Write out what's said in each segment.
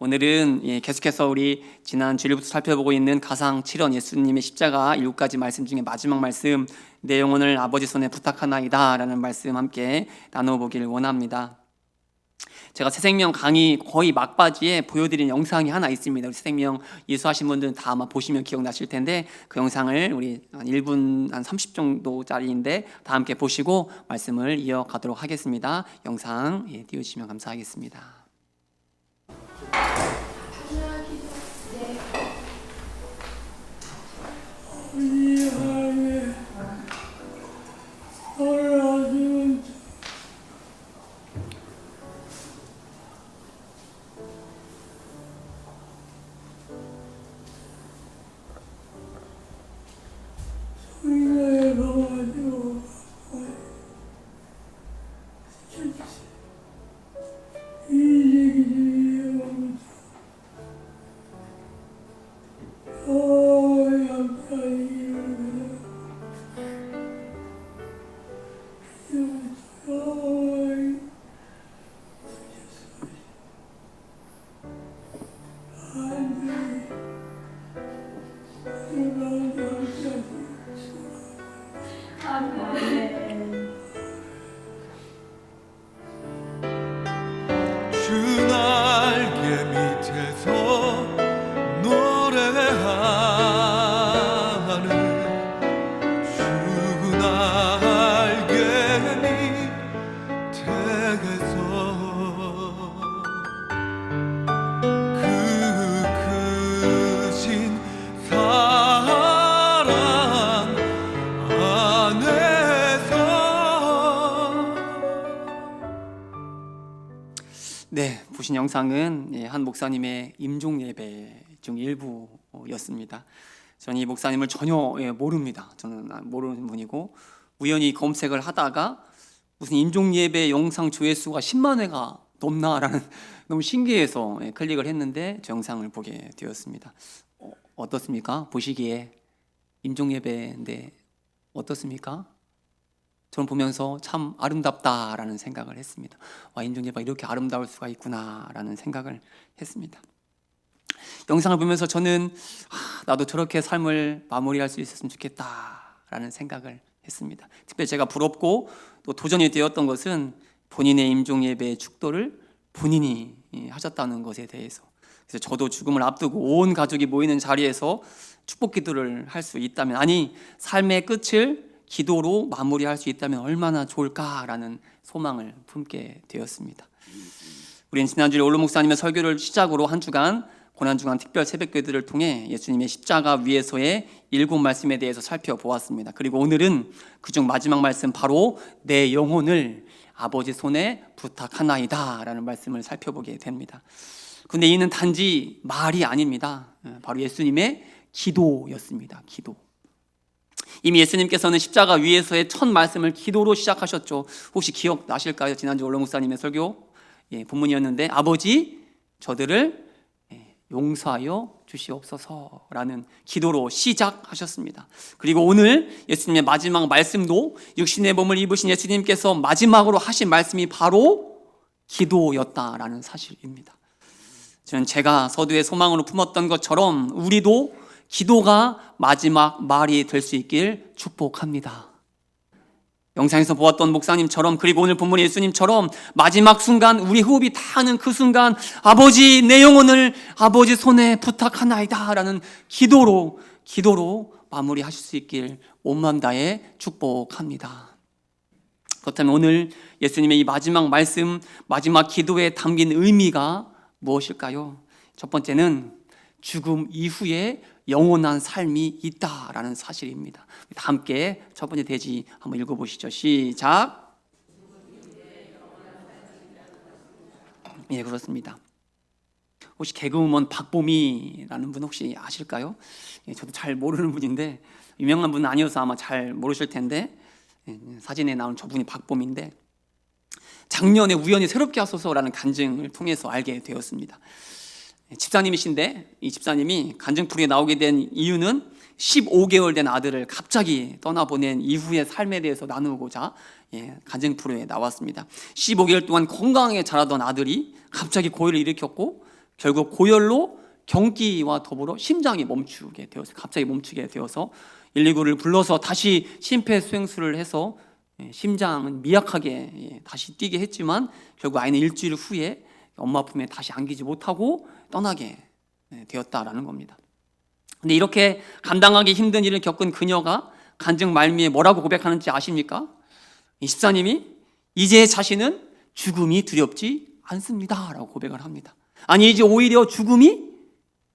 오늘은 계속해서 우리 지난 주일부터 살펴보고 있는 가상 7원 예수님의 십자가 7가지 말씀 중에 마지막 말씀, 내 영혼을 아버지 손에 부탁하나이다 라는 말씀 함께 나눠보기를 원합니다. 제가 새생명 강의 거의 막바지에 보여드린 영상이 하나 있습니다. 우리 새생명 예수하신 분들은 다 아마 보시면 기억나실 텐데, 그 영상을 우리 한 1분 한 30 정도짜리인데 다 함께 보시고 말씀을 이어가도록 하겠습니다. 영상 띄워주시면 감사하겠습니다. 주 날개 밑에서 노래하는 주 날개 밑에서 그 크신 사랑 안에서. 네, 보신 영상은 한 목사님의 임종 예배 중 일부였습니다. 저는 이 목사님을 전혀 모릅니다. 저는 모르는 분이고, 우연히 검색을 하다가 무슨 임종 예배 영상 조회수가 10만 회가 넘나라는 너무 신기해서 클릭을 했는데 저 영상을 보게 되었습니다. 어떻습니까? 보시기에 임종 예배인데 어떻습니까? 저는 보면서 참 아름답다라는 생각을 했습니다. 와, 임종예배가 이렇게 아름다울 수가 있구나라는 생각을 했습니다. 영상을 보면서 저는 나도 저렇게 삶을 마무리할 수 있었으면 좋겠다라는 생각을 했습니다. 특별히 제가 부럽고 또 도전이 되었던 것은 본인의 임종예배의 축도를 본인이 하셨다는 것에 대해서. 그래서 저도 죽음을 앞두고 온 가족이 모이는 자리에서 축복 기도를 할 수 있다면, 아니 삶의 끝을 기도로 마무리할 수 있다면 얼마나 좋을까라는 소망을 품게 되었습니다. 우리는 지난주에 올로 목사님의 설교를 시작으로 한 주간 고난주간 특별 새벽기도를 통해 예수님의 십자가 위에서의 7말씀에 대해서 살펴보았습니다. 그리고 오늘은 그중 마지막 말씀, 바로 내 영혼을 아버지 손에 부탁하나이다 라는 말씀을 살펴보게 됩니다. 근데 이는 단지 말이 아닙니다. 바로 예수님의 기도였습니다. 기도. 이미 예수님께서는 십자가 위에서의 첫 말씀을 기도로 시작하셨죠. 혹시 기억나실까요? 지난주 올로 목사님의 설교 본문이었는데, 아버지 저들을 용서하여 주시옵소서라는 기도로 시작하셨습니다. 그리고 오늘 예수님의 마지막 말씀도 육신의 몸을 입으신 예수님께서 마지막으로 하신 말씀이 바로 기도였다라는 사실입니다. 저는 제가 서두에 소망으로 품었던 것처럼 우리도 기도가 마지막 말이 될 수 있길 축복합니다. 영상에서 보았던 목사님처럼, 그리고 오늘 본문의 예수님처럼 마지막 순간, 우리 호흡이 닿는 그 순간, 아버지 내 영혼을 아버지 손에 부탁하나이다 라는 기도로 마무리하실 수 있길 온마음 다해 축복합니다. 그렇다면 오늘 예수님의 이 마지막 말씀, 마지막 기도에 담긴 의미가 무엇일까요? 첫 번째는 죽음 이후에 영원한 삶이 있다라는 사실입니다. 함께 첫 번째 대지 한번 읽어보시죠. 시작. 예, 그렇습니다. 혹시 개그우먼 박보미라는 분 혹시 아실까요? 저도 잘 모르는 분인데, 유명한 분은 아니어서 아마 잘 모르실 텐데, 사진에 나온 저분이 박보미인데, 작년에 우연히 새롭게 하소서라는 간증을 통해서 알게 되었습니다. 집사님이신데, 이 집사님이 간증풀이에 나오게 된 이유는 15개월 된 아들을 갑자기 떠나보낸 이후의 삶에 대해서 나누고자 간증풀이에 나왔습니다. 15개월 동안 건강하게 자라던 아들이 갑자기 고열을 일으켰고, 결국 고열로 경기와 더불어 심장이 멈추게 되어서 갑자기 멈추게 되어서 119를 불러서 다시 심폐소생술을 해서 심장은 미약하게 다시 뛰게 했지만 결국 아이는 일주일 후에 엄마 품에 다시 안기지 못하고 떠나게 되었다라는 겁니다. 근데 이렇게 감당하기 힘든 일을 겪은 그녀가 간증 말미에 뭐라고 고백하는지 아십니까? 이 집사님이 이제 자신은 죽음이 두렵지 않습니다 라고 고백을 합니다. 아니 이제 오히려 죽음이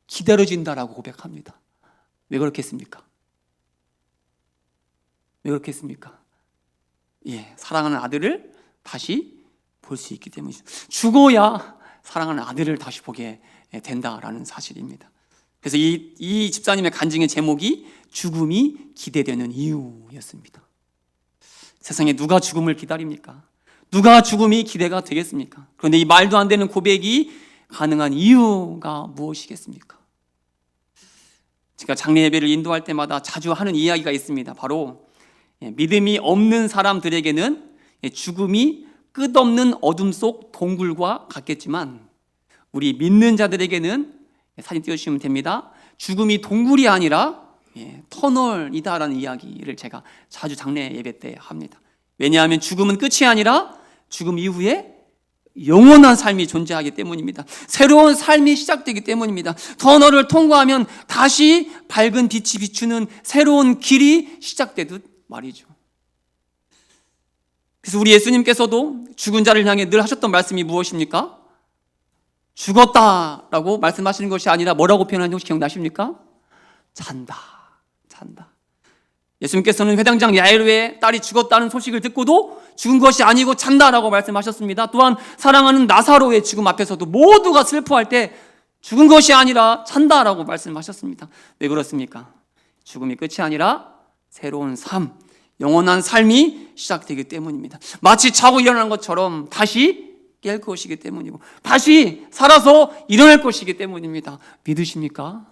기다려진다라고 고백합니다. 왜 그렇겠습니까? 왜 그렇겠습니까? 사랑하는 아들을 다시 볼 수 있기 때문이죠. 죽어야 사랑하는 아들을 다시 보게 된다라는 사실입니다. 그래서 이 집사님의 간증의 제목이 죽음이 기대되는 이유였습니다. 세상에 누가 죽음을 기다립니까? 누가 죽음이 기대가 되겠습니까? 그런데 이 말도 안 되는 고백이 가능한 이유가 무엇이겠습니까? 제가 장례 예배를 인도할 때마다 자주 하는 이야기가 있습니다. 바로 믿음이 없는 사람들에게는 죽음이 끝없는 어둠 속 동굴과 같겠지만 우리 믿는 자들에게는 사진 띄워주시면 됩니다. 죽음이 동굴이 아니라 터널이다라는 이야기를 제가 자주 장례 예배 때 합니다. 왜냐하면 죽음은 끝이 아니라 죽음 이후에 영원한 삶이 존재하기 때문입니다. 새로운 삶이 시작되기 때문입니다. 터널을 통과하면 다시 밝은 빛이 비추는 새로운 길이 시작되듯 말이죠. 그래서 우리 예수님께서도 죽은 자를 향해 늘 하셨던 말씀이 무엇입니까? 죽었다라고 말씀하시는 것이 아니라 뭐라고 표현하는지 혹시 기억나십니까? 잔다. 예수님께서는 회당장 야이로의 딸이 죽었다는 소식을 듣고도 죽은 것이 아니고 잔다라고 말씀하셨습니다. 또한 사랑하는 나사로의 죽음 앞에서도 모두가 슬퍼할 때 죽은 것이 아니라 잔다라고 말씀하셨습니다. 왜 그렇습니까? 죽음이 끝이 아니라 새로운 삶, 영원한 삶이 시작되기 때문입니다. 마치 자고 일어난 것처럼 다시 깰 것이기 때문이고 다시 살아서 일어날 것이기 때문입니다. 믿으십니까?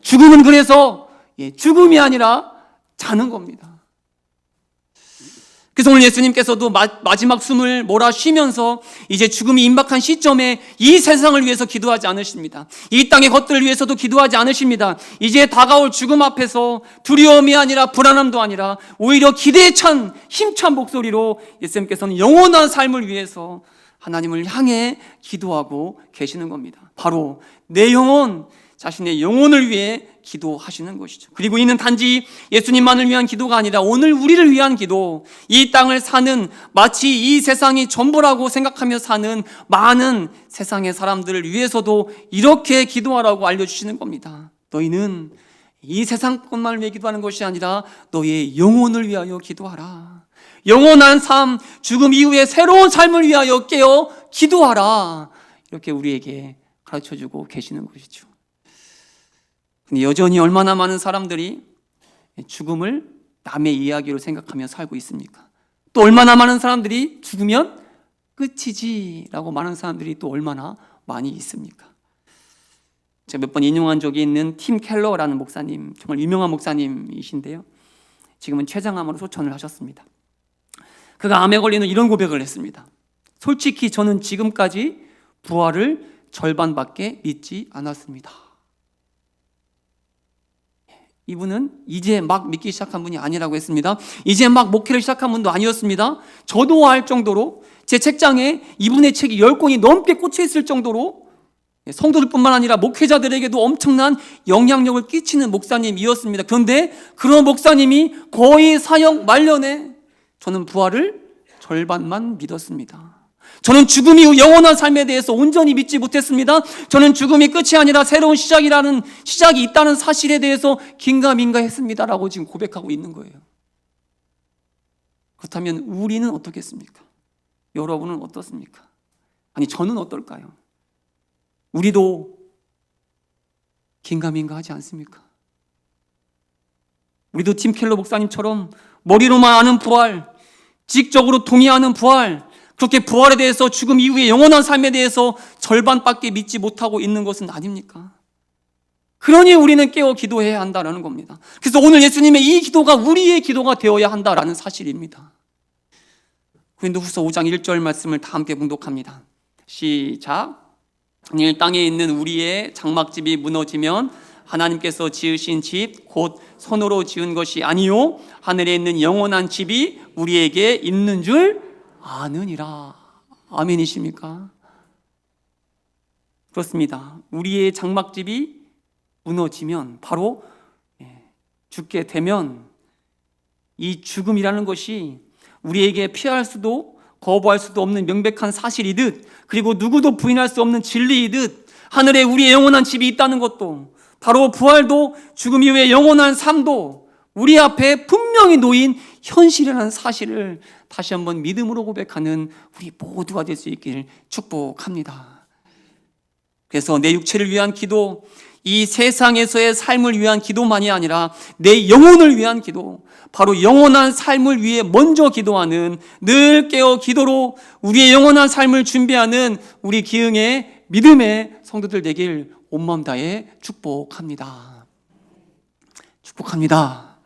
죽음은 그래서 죽음이 아니라 자는 겁니다. 그래서 오늘 예수님께서도 마지막 숨을 몰아 쉬면서 이제 죽음이 임박한 시점에 이 세상을 위해서 기도하지 않으십니다. 이 땅의 것들을 위해서도 기도하지 않으십니다. 이제 다가올 죽음 앞에서 두려움이 아니라 불안함도 아니라 오히려 기대에 찬 힘찬 목소리로 예수님께서는 영원한 삶을 위해서 하나님을 향해 기도하고 계시는 겁니다. 바로 내 영혼, 자신의 영혼을 위해 기도하시는 것이죠. 그리고 이는 단지 예수님만을 위한 기도가 아니라 오늘 우리를 위한 기도, 이 땅을 사는 마치 이 세상이 전부라고 생각하며 사는 많은 세상의 사람들을 위해서도 이렇게 기도하라고 알려주시는 겁니다. 너희는 이 세상뿐만을 위해 기도하는 것이 아니라 너희의 영혼을 위하여 기도하라. 영원한 삶, 죽음 이후에 새로운 삶을 위하여 깨어 기도하라. 이렇게 우리에게 가르쳐주고 계시는 것이죠. 근데 여전히 얼마나 많은 사람들이 죽음을 남의 이야기로 생각하며 살고 있습니까? 또 얼마나 많은 사람들이 죽으면 끝이지 라고 말하는 사람들이 또 얼마나 많이 있습니까? 제가 몇 번 인용한 적이 있는 팀 켈러라는 목사님, 정말 유명한 목사님이신데요, 지금은 췌장암으로 소천을 하셨습니다. 그가 암에 걸리는 이런 고백을 했습니다. 솔직히 저는 지금까지 부활을 절반밖에 믿지 않았습니다. 이분은 이제 막 믿기 시작한 분이 아니라고 했습니다. 이제 막 목회를 시작한 분도 아니었습니다. 저도 할 정도로 제 책장에 이분의 책이 10권이 넘게 꽂혀 있을 정도로 성도들뿐만 아니라 목회자들에게도 엄청난 영향력을 끼치는 목사님이었습니다. 그런데 그런 목사님이 거의 사역 말년에 저는 부활을 절반만 믿었습니다. 저는 죽음 이후 영원한 삶에 대해서 온전히 믿지 못했습니다. 저는 죽음이 끝이 아니라 새로운 시작이 있다는 사실에 대해서 긴가민가했습니다라고 지금 고백하고 있는 거예요. 그렇다면 우리는 어떻겠습니까? 여러분은 어떻습니까? 아니 저는 어떨까요? 우리도 긴가민가하지 않습니까? 우리도 팀 켈러 목사님처럼 머리로만 아는 부활, 지식적으로 동의하는 부활, 그렇게 부활에 대해서 죽음 이후의 영원한 삶에 대해서 절반밖에 믿지 못하고 있는 것은 아닙니까? 그러니 우리는 깨어 기도해야 한다는 겁니다. 그래서 오늘 예수님의 이 기도가 우리의 기도가 되어야 한다는 사실입니다. 고린도후서 5장 1절 말씀을 다 함께 봉독합니다. 시작. 이 땅에 있는 우리의 장막집이 무너지면 하나님께서 지으신 집 곧 손으로 지은 것이 아니요 하늘에 있는 영원한 집이 우리에게 있는 줄 아느니라. 아멘이십니까? 그렇습니다. 우리의 장막집이 무너지면 바로 죽게 되면 이 죽음이라는 것이 우리에게 피할 수도 거부할 수도 없는 명백한 사실이듯, 그리고 누구도 부인할 수 없는 진리이듯, 하늘에 우리의 영원한 집이 있다는 것도, 바로 부활도 죽음 이후의 영원한 삶도 우리 앞에 분명히 놓인 현실이라는 사실을 다시 한번 믿음으로 고백하는 우리 모두가 될 수 있기를 축복합니다. 그래서 내 육체를 위한 기도, 이 세상에서의 삶을 위한 기도만이 아니라 내 영혼을 위한 기도, 바로 영원한 삶을 위해 먼저 기도하는, 늘 깨어 기도로 우리의 영원한 삶을 준비하는 우리 기흥의 믿음의 성도들 되길 온 마음 다해 축복합니다. 축복합니다.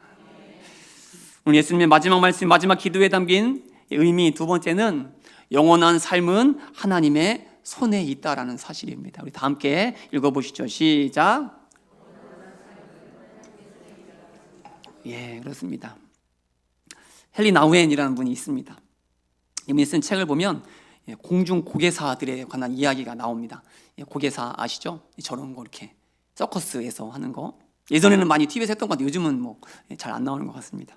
오늘 예수님의 마지막 말씀, 마지막 기도에 담긴 의미 두 번째는 영원한 삶은 하나님의 손에 있다라는 사실입니다. 우리 다 함께 읽어보시죠. 시작. 예, 그렇습니다. 헨리 나우엔이라는 분이 있습니다. 이분이 쓴 책을 보면 공중 고개사들에 관한 이야기가 나옵니다. 고개사 아시죠? 저런 거 이렇게 서커스에서 하는 거. 예전에는 많이 TV에서 했던 것 같은데 요즘은 뭐 잘 안 나오는 것 같습니다.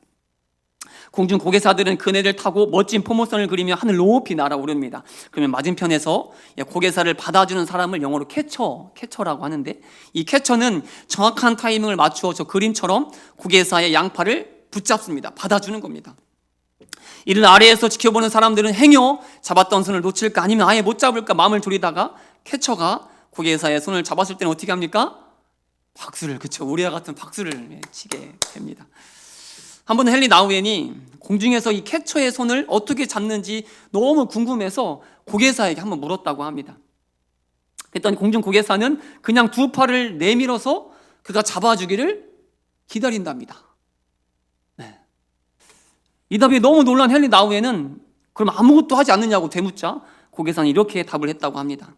공중 고개사들은 그네를 타고 멋진 포모선을 그리며 하늘 높이 날아오릅니다. 그러면 맞은편에서 고개사를 받아주는 사람을 영어로 캐쳐라고 하는데, 이 캐쳐는 정확한 타이밍을 맞추어 저 그림처럼 고개사의 양팔을 붙잡습니다. 받아주는 겁니다. 이를 아래에서 지켜보는 사람들은 행여 잡았던 손을 놓칠까 아니면 아예 못 잡을까 마음을 졸이다가 캐쳐가 고개사의 손을 잡았을 때는 어떻게 합니까? 박수를, 그쵸, 우리와 같은 박수를 치게 됩니다. 한번 헨리 나우엔이 공중에서 이 캐쳐의 손을 어떻게 잡는지 너무 궁금해서 고개사에게 한번 물었다고 합니다. 그랬더니 공중 고개사는 그냥 두 팔을 내밀어서 그가 잡아주기를 기다린답니다. 네. 이 답에 너무 놀란 헨리 나우엔은 그럼 아무것도 하지 않느냐고 되묻자 고개사는 이렇게 답을 했다고 합니다.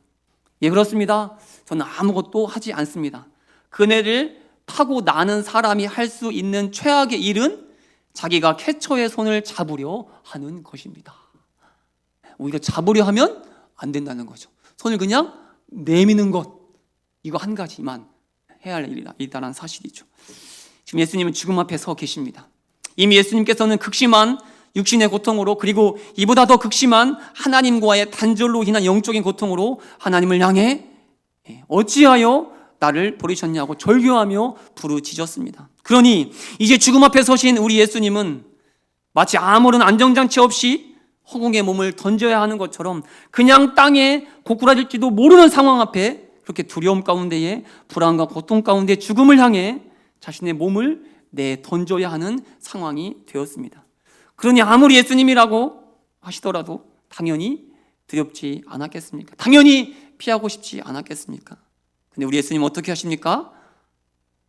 예, 그렇습니다. 저는 아무것도 하지 않습니다. 그네를 타고 나는 사람이 할 수 있는 최악의 일은 자기가 캐쳐의 손을 잡으려 하는 것입니다. 오히려 잡으려 하면 안 된다는 거죠. 손을 그냥 내미는 것, 이거 한 가지만 해야 할 일이라는 사실이죠. 지금 예수님은 죽음 앞에 서 계십니다. 이미 예수님께서는 극심한 육신의 고통으로, 그리고 이보다 더 극심한 하나님과의 단절로 인한 영적인 고통으로 하나님을 향해 어찌하여 나를 버리셨냐고 절규하며 부르짖었습니다. 그러니 이제 죽음 앞에 서신 우리 예수님은 마치 아무런 안정장치 없이 허공에 몸을 던져야 하는 것처럼 그냥 땅에 고꾸라질지도 모르는 상황 앞에 그렇게 두려움 가운데에, 불안과 고통 가운데 죽음을 향해 자신의 몸을 던져야 하는 상황이 되었습니다. 그러니 아무리 예수님이라고 하시더라도 당연히 두렵지 않았겠습니까? 당연히 피하고 싶지 않았겠습니까? 근데 우리 예수님 어떻게 하십니까?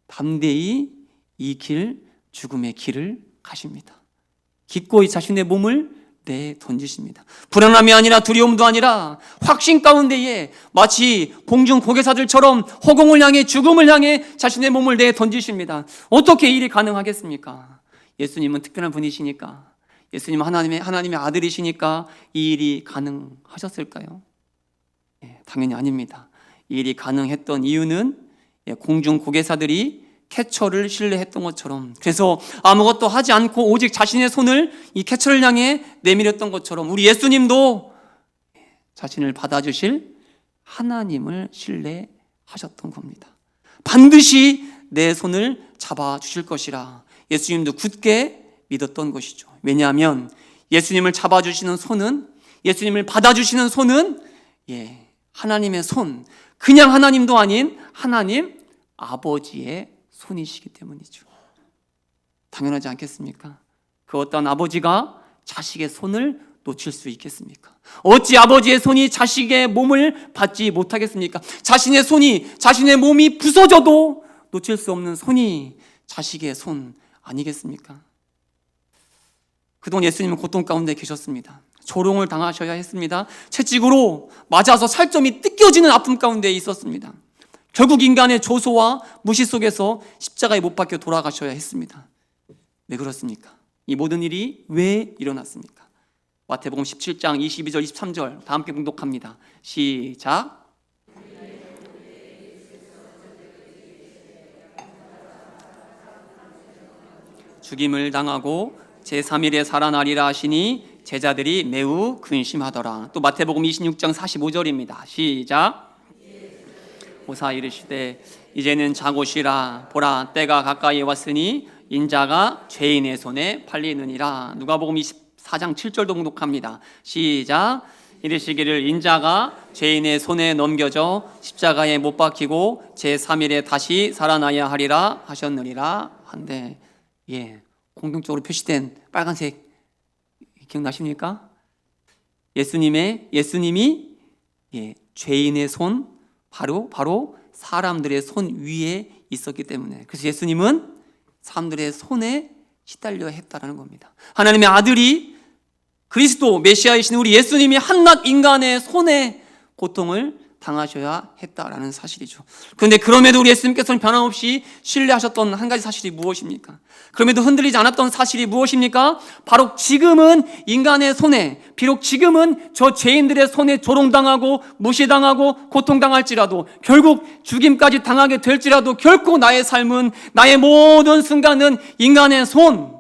담대히 이 길, 죽음의 길을 가십니다. 기꺼이 자신의 몸을 던지십니다. 불안함이 아니라 두려움도 아니라 확신 가운데에 마치 공중 고개사들처럼 허공을 향해, 죽음을 향해 자신의 몸을 던지십니다. 어떻게 이 일이 가능하겠습니까? 예수님은 특별한 분이시니까, 예수님은 하나님의 아들이시니까 이 일이 가능하셨을까요? 당연히 아닙니다. 이 일이 가능했던 이유는 공중 고개사들이 캐쳐를 신뢰했던 것처럼, 그래서 아무것도 하지 않고 오직 자신의 손을 이 캐쳐를 향해 내밀었던 것처럼 우리 예수님도 자신을 받아주실 하나님을 신뢰하셨던 겁니다. 반드시 내 손을 잡아주실 것이라 예수님도 굳게 믿었던 것이죠. 왜냐하면 예수님을 잡아주시는 손은, 예수님을 받아주시는 손은 하나님의 손, 그냥 하나님도 아닌 하나님 아버지의 손이시기 때문이죠. 당연하지 않겠습니까? 그 어떤 아버지가 자식의 손을 놓칠 수 있겠습니까? 어찌 아버지의 손이 자식의 몸을 받지 못하겠습니까? 자신의 손이, 자신의 몸이 부서져도 놓칠 수 없는 손이 자식의 손 아니겠습니까? 그동안 예수님은 고통 가운데 계셨습니다. 조롱을 당하셔야 했습니다. 채찍으로 맞아서 살점이 뜯겨지는 아픔 가운데 있었습니다. 결국 인간의 조소와 무시 속에서 십자가에 못 박혀 돌아가셔야 했습니다. 왜 그렇습니까? 이 모든 일이 왜 일어났습니까? 마태복음 17장 22절 23절 다 함께 봉독합니다. 시작. 죽임을 당하고 제3일에 살아나리라 하시니 제자들이 매우 근심하더라. 또 마태복음 26장 45절입니다. 시작. 오사 이르시되 이제는 자고 쉬라. 보라 때가 가까이 왔으니 인자가 죄인의 손에 팔리느니라. 누가복음 24장 7절도 봉독합니다. 시작. 이르시기를 인자가 죄인의 손에 넘겨져 십자가에 못 박히고 제3일에 다시 살아나야 하리라 하셨느니라 한데, 공동적으로 표시된 빨간색 기억나십니까? 예수님이 죄인의 손, 바로 사람들의 손 위에 있었기 때문에, 그래서 예수님은 사람들의 손에 시달려야 했다라는 겁니다. 하나님의 아들이 그리스도 메시아이신 우리 예수님이 한낱 인간의 손에 고통을 당하셔야 했다라는 사실이죠. 그런데 그럼에도 우리 예수님께서는 변함없이 신뢰하셨던 한 가지 사실이 무엇입니까? 그럼에도 흔들리지 않았던 사실이 무엇입니까? 바로 지금은 인간의 손에, 비록 지금은 저 죄인들의 손에 조롱당하고 무시당하고 고통당할지라도, 결국 죽임까지 당하게 될지라도 결코 나의 삶은, 나의 모든 순간은 인간의 손,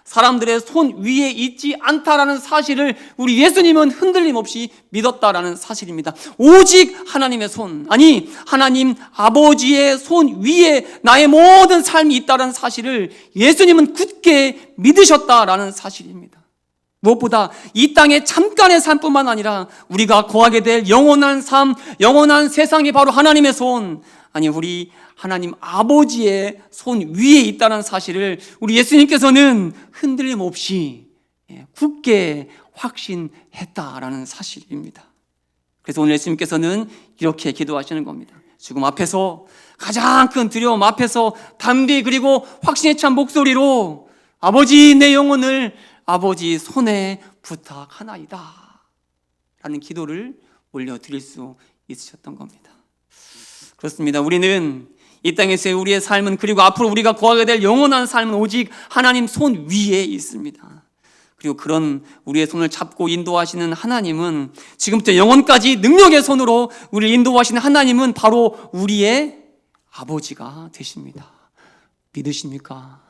사람들의 손 위에 있지 않다라는 사실을 우리 예수님은 흔들림 없이 믿었다라는 사실입니다. 오직 하나님의 손, 아니 하나님 아버지의 손 위에 나의 모든 삶이 있다라는 사실을 예수님은 굳게 믿으셨다라는 사실입니다. 무엇보다 이 땅의 잠깐의 삶뿐만 아니라 우리가 거하게 될 영원한 삶, 영원한 세상이 바로 하나님의 손, 아니 우리 하나님 아버지의 손 위에 있다는 사실을 우리 예수님께서는 흔들림 없이 굳게 확신했다라는 사실입니다. 그래서 오늘 예수님께서는 이렇게 기도하시는 겁니다. 죽음 앞에서, 가장 큰 두려움 앞에서 담대히 그리고 확신에 찬 목소리로 아버지 내 영혼을 아버지 손에 부탁하나이다 라는 기도를 올려드릴 수 있으셨던 겁니다. 그렇습니다. 우리는 이 땅에서의 우리의 삶은, 그리고 앞으로 우리가 거하게 될 영원한 삶은 오직 하나님 손 위에 있습니다. 그리고 그런 우리의 손을 잡고 인도하시는 하나님은, 지금부터 영원까지 능력의 손으로 우리를 인도하시는 하나님은 바로 우리의 아버지가 되십니다. 믿으십니까?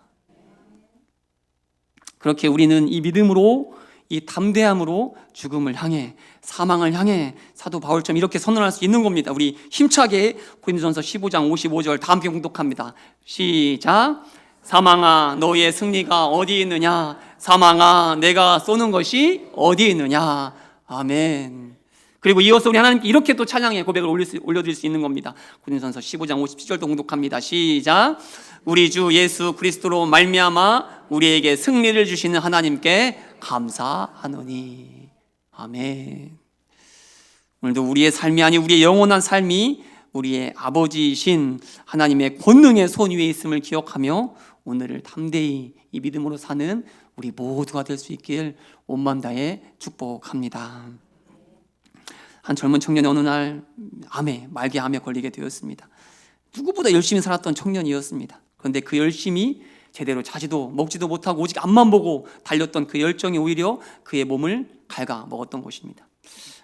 그렇게 우리는 이 믿음으로, 이 담대함으로 죽음을 향해, 사망을 향해 사도 바울처럼 이렇게 선언할 수 있는 겁니다. 우리 힘차게 고린도전서 15장 55절 다 함께 공독합니다. 시작. 사망아 너희의 승리가 어디 있느냐? 사망아 내가 쏘는 것이 어디 있느냐? 아멘. 그리고 이어서 우리 하나님께 이렇게 또 찬양의 고백을 올려드릴 수 있는 겁니다. 고린도전서 15장 57절도 공독합니다. 시작. 우리 주 예수 그리스도로 말미암아 우리에게 승리를 주시는 하나님께 감사하노니. 아멘. 오늘도 우리의 삶이 아닌 우리의 영원한 삶이 우리의 아버지이신 하나님의 권능의 손 위에 있음을 기억하며 오늘을 담대히 이 믿음으로 사는 우리 모두가 될 수 있길 온 마음 다해 축복합니다. 한 젊은 청년이 어느 날 말기 암에 걸리게 되었습니다. 누구보다 열심히 살았던 청년이었습니다. 그런데 그 열심히 제대로 자지도 먹지도 못하고 오직 앞만 보고 달렸던 그 열정이 오히려 그의 몸을 갉아먹었던 것입니다.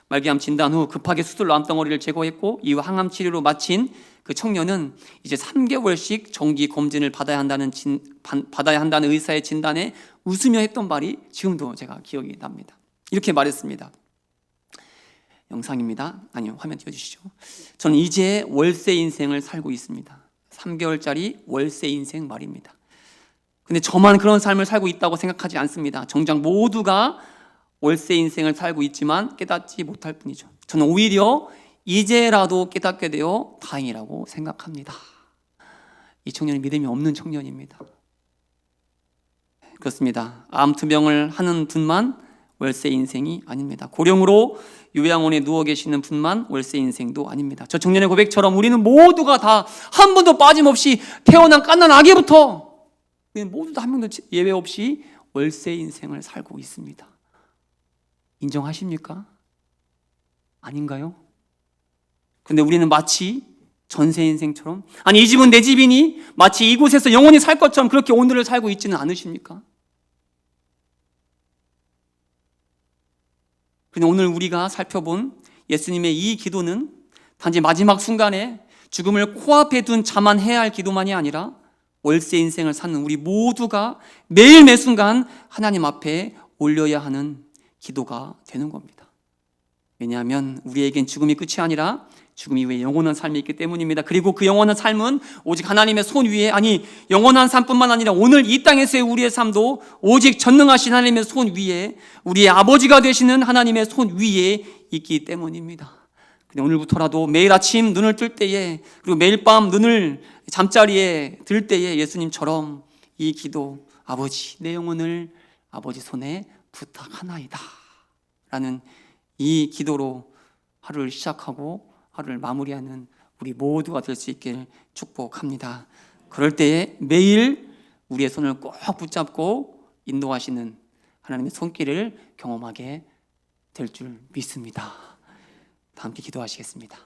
말기암 진단 후 급하게 수술로 암덩어리를 제거했고 이후 항암 치료로 마친 그 청년은 이제 3개월씩 정기 검진을 받아야 한다는 의사의 진단에 웃으며 했던 말이 지금도 제가 기억이 납니다. 이렇게 말했습니다. 영상입니다. 아니요, 화면 띄워주시죠. 저는 이제 월세 인생을 살고 있습니다. 3개월짜리 월세 인생 말입니다. 근데 저만 그런 삶을 살고 있다고 생각하지 않습니다. 정작 모두가 월세 인생을 살고 있지만 깨닫지 못할 뿐이죠. 저는 오히려 이제라도 깨닫게 되어 다행이라고 생각합니다. 이 청년은 믿음이 없는 청년입니다. 그렇습니다. 암 투병을 하는 분만 월세 인생이 아닙니다. 고령으로 요양원에 누워 계시는 분만 월세 인생도 아닙니다. 저 청년의 고백처럼 우리는 모두가 다 한 번도 빠짐없이 태어난 갓난 아기부터 우리는 모두 다 한 명도 예외 없이 월세 인생을 살고 있습니다. 인정하십니까? 아닌가요? 근데 우리는 마치 전세 인생처럼, 아니 이 집은 내 집이니 마치 이곳에서 영원히 살 것처럼 그렇게 오늘을 살고 있지는 않으십니까? 근데 오늘 우리가 살펴본 예수님의 이 기도는 단지 마지막 순간에 죽음을 코앞에 둔 자만 해야 할 기도만이 아니라 월세 인생을 사는 우리 모두가 매일 매순간 하나님 앞에 올려야 하는 기도가 되는 겁니다. 왜냐하면 우리에겐 죽음이 끝이 아니라 죽음 이후에 영원한 삶이 있기 때문입니다. 그리고 그 영원한 삶은 오직 하나님의 손 위에, 아니 영원한 삶뿐만 아니라 오늘 이 땅에서의 우리의 삶도 오직 전능하신 하나님의 손 위에, 우리의 아버지가 되시는 하나님의 손 위에 있기 때문입니다. 근데 오늘부터라도 매일 아침 눈을 뜰 때에, 그리고 매일 밤 눈을 잠자리에 들 때에 예수님처럼 이 기도, 아버지 내 영혼을 아버지 손에 부탁하나이다 라는 이 기도로 하루를 시작하고 하루를 마무리하는 우리 모두가 될 수 있길 축복합니다. 그럴 때에 매일 우리의 손을 꼭 붙잡고 인도하시는 하나님의 손길을 경험하게 될 줄 믿습니다. 다 함께 기도하시겠습니다.